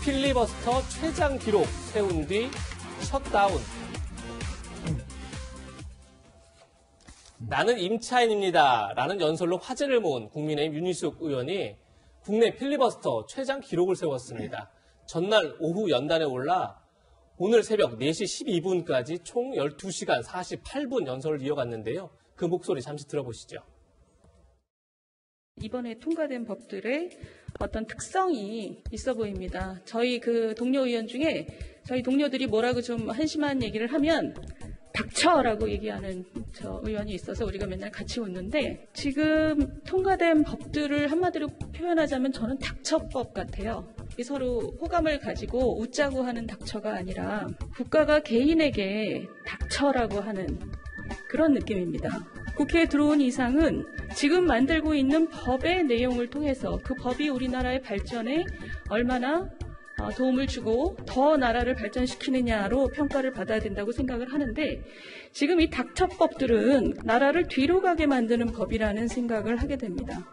필리버스터 최장 기록 세운 뒤 셧다운. 나는 임차인입니다. 라는 연설로 화제를 모은 국민의힘 윤희숙 의원이 국내 필리버스터 최장 기록을 세웠습니다. 전날 오후 연단에 올라 오늘 새벽 4시 12분까지 총 12시간 48분 연설을 이어갔는데요. 그 목소리 잠시 들어보시죠. 이번에 통과된 법들의 어떤 특성이 있어 보입니다. 저희 그 동료 의원 중에 저희 동료들이 뭐라고 좀 한심한 얘기를 하면 닥쳐라고 얘기하는 저 의원이 있어서 우리가 맨날 같이 웃는데 지금 통과된 법들을 한마디로 표현하자면 저는 닥쳐법 같아요. 서로 호감을 가지고 웃자고 하는 닥쳐가 아니라 국가가 개인에게 닥쳐라고 하는 그런 느낌입니다. 국회에 들어온 이상은 지금 만들고 있는 법의 내용을 통해서 그 법이 우리나라의 발전에 얼마나 도움을 주고 더 나라를 발전시키느냐로 평가를 받아야 된다고 생각을 하는데 지금 이 닥쳐법들은 나라를 뒤로 가게 만드는 법이라는 생각을 하게 됩니다.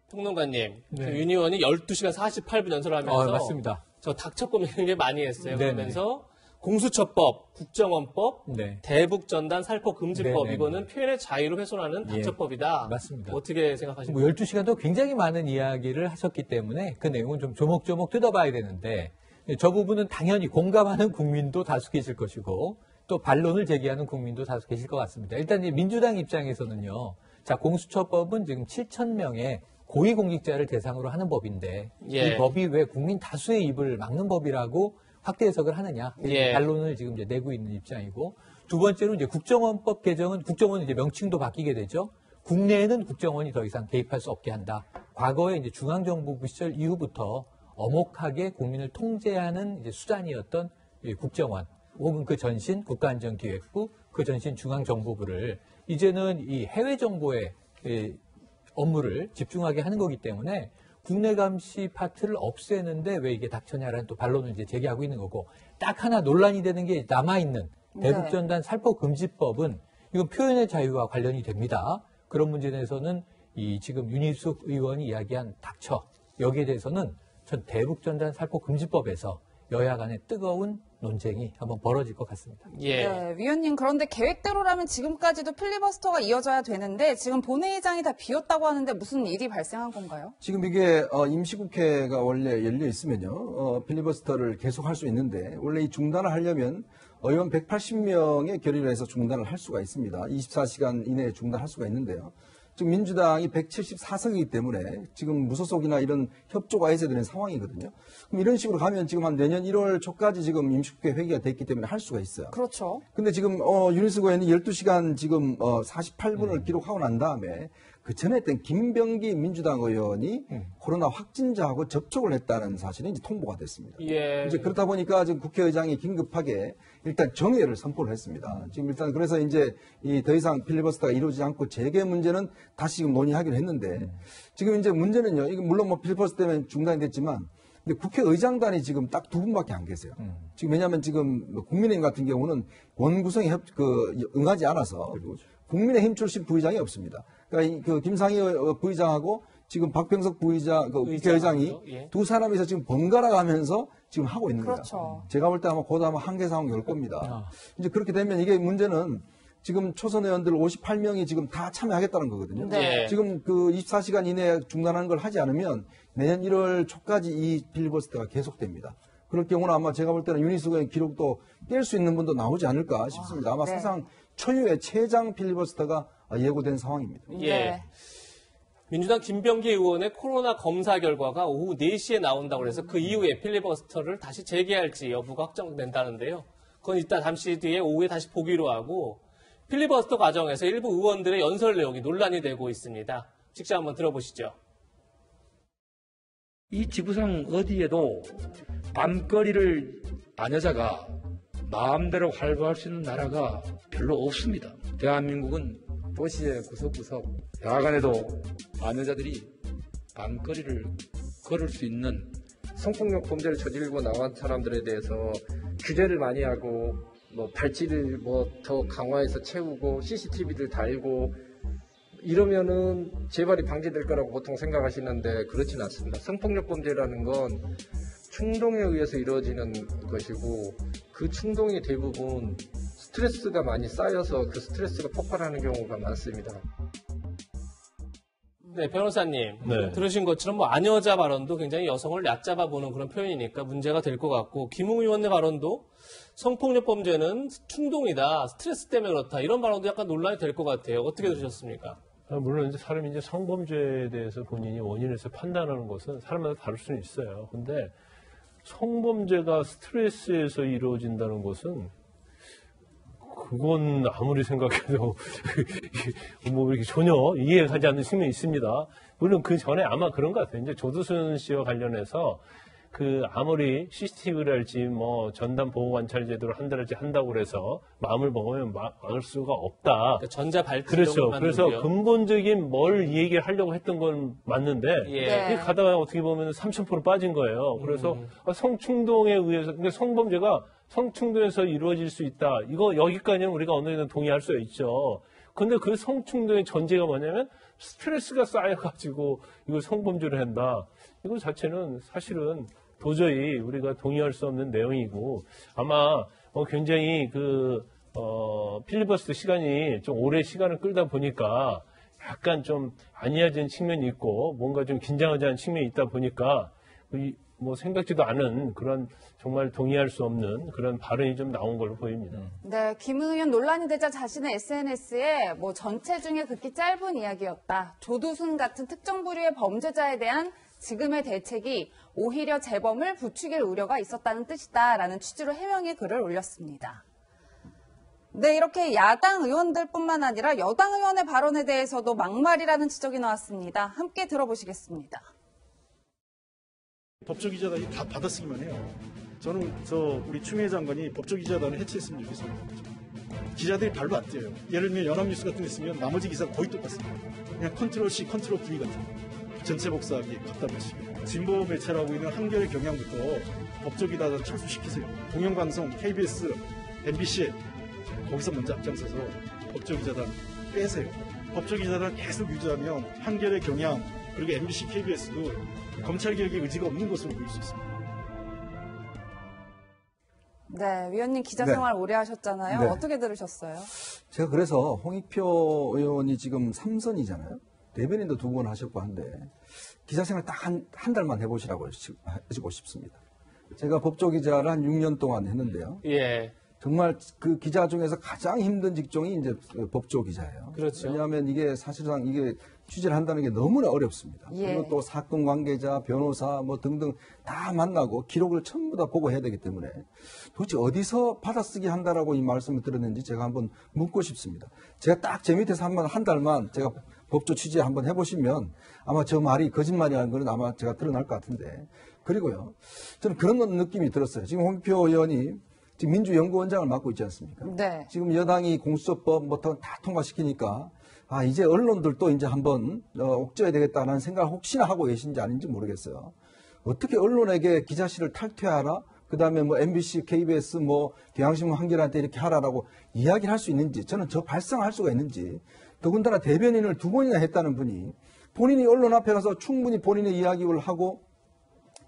평론가님, 네. 윤 의원이 12시간 48분 연설을 하면서 맞습니다. 저 닥쳐법 굉장히 많이 했어요. 네네. 그러면서 공수처법, 국정원법, 네. 대북전단 살포금지법 네네. 이거는 표현의 자유를 훼손하는 닥쳐법이다. 맞습니다. 어떻게 생각하십니까? 12시간도 굉장히 많은 이야기를 하셨기 때문에 그 내용은 좀 조목조목 뜯어봐야 되는데 저 부분은 당연히 공감하는 국민도 다수 계실 것이고 또 반론을 제기하는 국민도 다수 계실 것 같습니다. 일단 이제 민주당 입장에서는요. 자, 공수처법은 지금 7,000명의 고위공직자를 대상으로 하는 법인데 예. 이 법이 왜 국민 다수의 입을 막는 법이라고 확대 해석을 하느냐. 예. 반론을 지금 이제 내고 있는 입장이고 두 번째로 이제 국정원법 개정은 국정원 이제 명칭도 바뀌게 되죠. 국내에는 국정원이 더 이상 개입할 수 없게 한다. 과거에 이제 중앙정부부 시절 이후부터 엄혹하게 국민을 통제하는 이제 수단이었던 국정원 혹은 그 전신 국가안전기획부, 그 전신 중앙정보부를 이제는 이 해외 정보의 업무를 집중하게 하는 거기 때문에 국내 감시 파트를 없애는데 왜 이게 닥쳐냐라는 또 반론을 이제 제기하고 있는 거고 딱 하나 논란이 되는 게 남아있는 대북전단 살포금지법은 이건 표현의 자유와 관련이 됩니다. 그런 문제에 대해서는 이 지금 윤희숙 의원이 이야기한 닥쳐 여기에 대해서는 전 대북전단 살포금지법에서 여야 간의 뜨거운 논쟁이 한번 벌어질 것 같습니다. 예. 네, 위원님 그런데 계획대로라면 지금까지도 필리버스터가 이어져야 되는데 지금 본회의장이 다 비었다고 하는데 무슨 일이 발생한 건가요? 지금 이게 임시국회가 원래 열려 있으면요 필리버스터를 계속할 수 있는데 원래 이 중단을 하려면 의원 180명의 결의를 해서 중단을 할 수가 있습니다. 24시간 이내에 중단할 수가 있는데요. 지금 민주당이 174석이기 때문에 지금 무소속이나 이런 협조가 있어야 되는 상황이거든요. 그럼 이런 식으로 가면 지금 한 내년 1월 초까지 지금 임시국회 회기가 됐기 때문에 할 수가 있어요. 그렇죠. 근데 지금 윤희숙 의원이 12시간 지금 48분을 기록하고 난 다음에 그 전에 했던 김병기 민주당 의원이 코로나 확진자하고 접촉을 했다는 사실이 이제 통보가 됐습니다. 예. 이제 그렇다 보니까 지금 국회의장이 긴급하게 일단 정회를 선포를 했습니다. 지금 일단 그래서 이제 더 이상 필리버스터가 이루어지지 않고 재개 문제는 다시 지금 논의하기로 했는데 지금 이제 문제는요. 이게 물론 뭐 필리버스터 때문에 중단이 됐지만 근데 국회의장단이 지금 딱 두 분밖에 안 계세요. 지금 왜냐하면 지금 국민의힘 같은 경우는 원구성에 응하지 않아서 국민의힘 출신 부의장이 없습니다. 그러니까 그 김상희 부의장하고 지금 박병석 부의장, 국회의장이 예. 두 사람이서 지금 번갈아 가면서 지금 하고 있는 거예요. 그렇죠. 제가 볼 때 아마 곧 아마 한계 상황이 올 겁니다. 이제 그렇게 되면 이게 문제는 지금 초선 의원들 58명이 지금 다 참여하겠다는 거거든요. 네. 지금 그 24시간 이내에 중단하는 걸 하지 않으면 내년 1월 초까지 이 필리버스터가 계속됩니다. 그럴 경우는 아마 제가 볼 때는 윤희숙 의원 기록도 깰 수 있는 분도 나오지 않을까 싶습니다. 아마 네. 사상 초유의 최장 필리버스터가 예고된 상황입니다. 예. 네. 민주당 김병기 의원의 코로나 검사 결과가 오후 4시에 나온다고 해서 그 이후에 필리버스터를 다시 재개할지 여부가 확정된다는데요. 그건 이따 잠시 뒤에 오후에 다시 보기로 하고 필리버스터 과정에서 일부 의원들의 연설 내용이 논란이 되고 있습니다. 직접 한번 들어보시죠. 이 지구상 어디에도 밤거리를 반여자가 마음대로 활보할 수 있는 나라가 별로 없습니다. 대한민국은 도시의 구석구석 야간에도 반여자들이 밤거리를 걸을 수 있는 성폭력 범죄를 저지르고 나간 사람들에 대해서 규제를 많이 하고 뭐 발찌를 뭐 더 강화해서 채우고 CCTV를 달고 이러면은 재발이 방지될 거라고 보통 생각하시는데 그렇지는 않습니다. 성폭력 범죄라는 건 충동에 의해서 이루어지는 것이고 그 충동이 대부분 스트레스가 많이 쌓여서 그 스트레스가 폭발하는 경우가 많습니다. 네, 변호사님. 네. 들으신 것처럼 뭐 아녀자 발언도 굉장히 여성을 얕잡아 보는 그런 표현이니까 문제가 될 것 같고, 김웅 의원의 발언도 성폭력 범죄는 충동이다, 스트레스 때문에 그렇다, 이런 발언도 약간 논란이 될 것 같아요. 어떻게 들으셨습니까? 물론 이제 사람이 이제 성범죄에 대해서 본인이 원인에서 판단하는 것은 사람마다 다를 수는 있어요. 근데 성범죄가 스트레스에서 이루어진다는 것은 그건 아무리 생각해도 뭐 이렇게 전혀 이해가지 않는 측면이 있습니다. 물론 그 전에 아마 그런 것 같아요. 이제 조두순 씨와 관련해서 그 아무리 CCTV랄지 뭐 전담 보호 관찰 제도를 한 달을지 한다고 그래서 마음을 먹으면 막을 수가 없다. 그러니까 전자 발찌. 그렇죠. 그래서 근본적인 뭘 이 얘기를 하려고 했던 건 맞는데 예. 네. 이게 가다가 어떻게 보면 30% 빠진 거예요. 그래서 성충동에 의해서, 그러니까 성범죄가 성충동에서 이루어질 수 있다. 이거 여기까지는 우리가 어느 정도 동의할 수 있죠. 근데 그 성충동의 전제가 뭐냐면 스트레스가 쌓여가지고 이걸 성범죄를 한다. 이거 자체는 사실은 도저히 우리가 동의할 수 없는 내용이고, 아마 굉장히 필리버스터 시간이 좀 오래 시간을 끌다 보니까 약간 좀 아니해진 측면이 있고 뭔가 좀 긴장하지 않은 측면이 있다 보니까 뭐 생각지도 않은 그런 정말 동의할 수 없는 그런 발언이 좀 나온 걸로 보입니다. 네, 김 의원 논란이 되자 자신의 SNS에 뭐 전체 중에 극히 짧은 이야기였다. 조두순 같은 특정 부류의 범죄자에 대한 지금의 대책이 오히려 재범을 부추길 우려가 있었다는 뜻이다라는 취지로 해명의 글을 올렸습니다. 네, 이렇게 야당 의원들뿐만 아니라 여당 의원의 발언에 대해서도 막말이라는 지적이 나왔습니다. 함께 들어보시겠습니다. 법조기자단이 다 받아쓰기만 해요. 저는 우리 추미애 장관이 법조기자단을 해체했으면 좋겠어요. 기자들이 발로 안 뛰어요. 예를 들면 연합뉴스 같은 데 있으면 나머지 기사가 거의 똑같습니다. 그냥 컨트롤 C, 컨트롤 V 같은 전체 복사하기 답답하시고, 진보 매체를 하고 있는 한겨레 경향부터 법조기자단 철수시키세요. 공영방송, KBS, MBC 거기서 먼저 앞장서서 법조기자단 빼세요. 법조기자단 계속 유지하면 한겨레 경향 그리고 MBC, KBS도 검찰개혁의 의지가 없는 것으로 보일 수 있습니다. 네, 위원님 기자 생활 오래 하셨잖아요. 네. 어떻게 들으셨어요? 제가 그래서 홍익표 의원이 지금 3선이잖아요. 대변인도 2번 하셨고 한데 기자생활 딱 한 달만 해보시라고 해주고 싶습니다. 제가 법조기자를 한 6년 동안 했는데요. 예. 정말 그 기자 중에서 가장 힘든 직종이 이제 법조기자예요. 그렇죠. 왜냐하면 이게 사실상 이게 취재를 한다는 게 너무나 어렵습니다. 예. 그리고 또 사건 관계자, 변호사 뭐 등등 다 만나고 기록을 전부 다 보고 해야 되기 때문에 도대체 어디서 받아쓰기 한다라고 이 말씀을 들었는지 제가 한번 묻고 싶습니다. 제가 딱 제 밑에서 한 달만 제가 법조 취재 한번 해보시면 아마 저 말이 거짓말이라는 거는 아마 제가 드러날 것 같은데, 그리고요 저는 그런 느낌이 들었어요. 지금 홍익표 의원이 지금 민주연구원장을 맡고 있지 않습니까? 네. 지금 여당이 공수처법부터 다 통과시키니까 이제 언론들도 이제 한번 옥죄어야 되겠다는 생각을 혹시나 하고 계신지 아닌지 모르겠어요. 어떻게 언론에게 기자실을 탈퇴하라? 그 다음에 뭐 MBC, KBS, 뭐 경향신문 한겨레한테 이렇게 하라라고 이야기를 할 수 있는지, 저는 저 발상할 수가 있는지, 더군다나 대변인을 2번이나 했다는 분이 본인이 언론 앞에 가서 충분히 본인의 이야기를 하고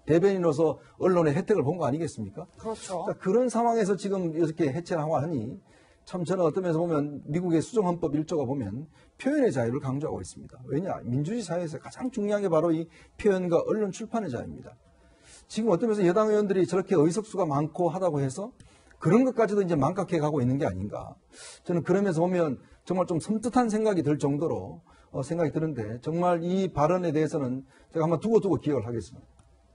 대변인으로서 언론의 혜택을 본 거 아니겠습니까? 그렇죠. 그러니까 그런 상황에서 지금 이렇게 해체를 하고 하니 참 저는 어떤 면에서 보면 미국의 수정헌법 1조가 보면 표현의 자유를 강조하고 있습니다. 왜냐? 민주주의 사회에서 가장 중요한 게 바로 이 표현과 언론 출판의 자유입니다. 지금 어떤 면에서 여당 의원들이 저렇게 의석수가 많고 하다고 해서 그런 것까지도 이제 망각해 가고 있는 게 아닌가. 저는 그러면서 보면 정말 좀 섬뜩한 생각이 들 정도로 생각이 드는데, 정말 이 발언에 대해서는 제가 한번 두고 기억을 하겠습니다.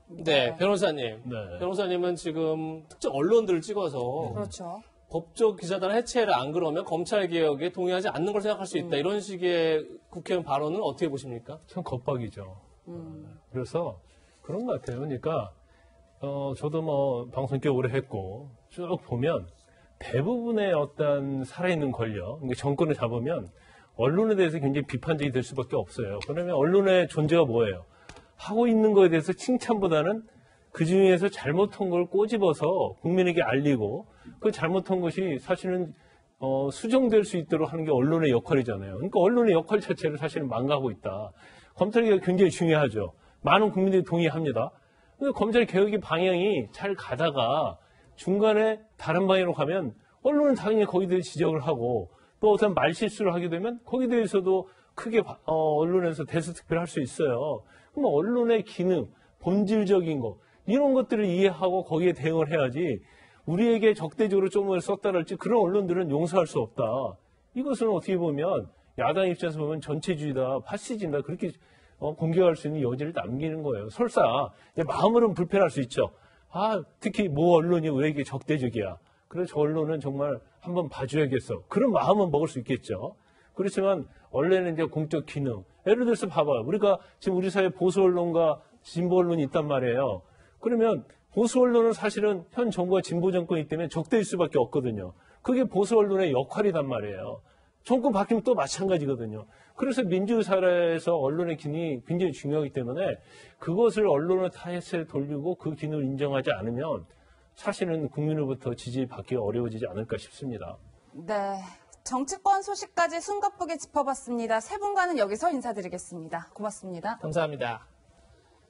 네, 변호사님. 네. 변호사님은 지금 특정 언론들을 찍어서 그렇죠. 법조 기자단 해체를 안 그러면 검찰 개혁에 동의하지 않는 걸 생각할 수 있다. 이런 식의 국회의원 발언은 어떻게 보십니까? 참 겁박이죠. 그래서 그런 것 같아요. 그러니까 저도 뭐 방송 꽤 오래 했고 쭉 보면 대부분의 어떤 살아있는 권력, 그러니까 정권을 잡으면 언론에 대해서 굉장히 비판적이 될 수밖에 없어요. 그러면 언론의 존재가 뭐예요? 하고 있는 거에 대해서 칭찬보다는 그 중에서 잘못한 걸 꼬집어서 국민에게 알리고, 그 잘못한 것이 사실은 수정될 수 있도록 하는 게 언론의 역할이잖아요. 그러니까 언론의 역할 자체를 사실은 망가고 있다. 검찰 개혁이 굉장히 중요하죠. 많은 국민들이 동의합니다. 근데 검찰 개혁의 방향이 잘 가다가 중간에 다른 방향으로 가면 언론은 당연히 거기에 대해 지적을 하고 또 어떤 말실수를 하게 되면 거기에 대해서도 크게 언론에서 대수특별할 수 있어요. 그럼 언론의 기능, 본질적인 거 이런 것들을 이해하고 거기에 대응을 해야지 우리에게 적대적으로 좀을 썼다랄지 그런 언론들은 용서할 수 없다. 이것은 어떻게 보면 야당 입장에서 보면 전체주의다, 파시즘이다 그렇게 공격할 수 있는 여지를 남기는 거예요. 설사 마음으로는 불편할 수 있죠. 특히 모 언론이 왜 이게 적대적이야. 그래서 저 언론은 정말 한번 봐줘야겠어. 그런 마음은 먹을 수 있겠죠. 그렇지만 원래는 이제 공적 기능. 예를 들어서 봐봐요. 우리가 지금 우리 사회에 보수 언론과 진보 언론이 있단 말이에요. 그러면 보수 언론은 사실은 현 정부가 진보 정권이기 때문에 적대일 수밖에 없거든요. 그게 보수 언론의 역할이단 말이에요. 정권 바뀌면 또 마찬가지거든요. 그래서 민주주의 사회에서 언론의 기능이 굉장히 중요하기 때문에 그것을 언론의 탓에 돌리고 그 기능을 인정하지 않으면 사실은 국민으로부터 지지받기가 어려워지지 않을까 싶습니다. 네. 정치권 소식까지 숨가쁘게 짚어봤습니다. 세 분과는 여기서 인사드리겠습니다. 고맙습니다. 감사합니다.